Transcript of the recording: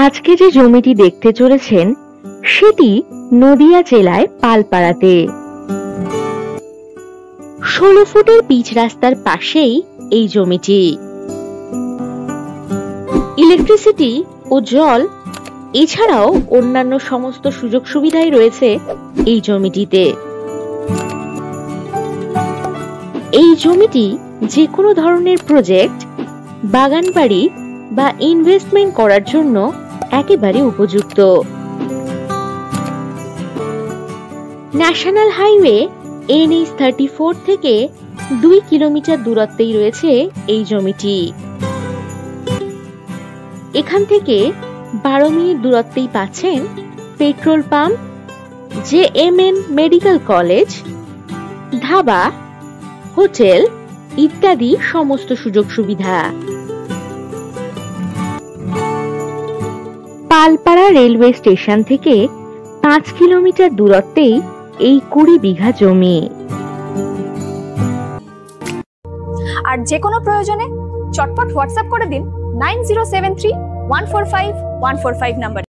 আজকে যে জমিটি দেখতে চলেছেন সেটি নদিয়া জেলায় পালপাড়াতে। 16 ফুটের পিচ রাস্তার পাশেই এই জমিটি। ইলেকট্রিসিটি ও জল এছাড়াও অন্যান্য সমস্ত সুযোগ সুবিধাই রয়েছে এই জমিটিতে। এই জমিটি যে কোনো ধরনের প্রজেক্ট, বাগান বাড়ি বা ইনভেস্টমেন্ট করার জন্য একেবারে উপযুক্ত। ন্যাশনাল হাইওয়ে NH-34 থেকে 2 কিলোমিটার দূরত্বেই রয়েছে এই জমিটি। এখান থেকে 12 মিনিট দূরত্বেই পাচ্ছেন petrol pump, JMN medical college, dhaba, hotel ইত্যাদি সমস্ত সুযোগ সুবিধা। পালপাড়া রেলওয়ে স্টেশন থেকে 5 কিলোমিটার দূরত্বেই এই 20 বিঘা জমি। আর যে কোনো প্রয়োজনে চটপট হোয়াটসঅ্যাপ করে দিন 9073145145 নাম্বার।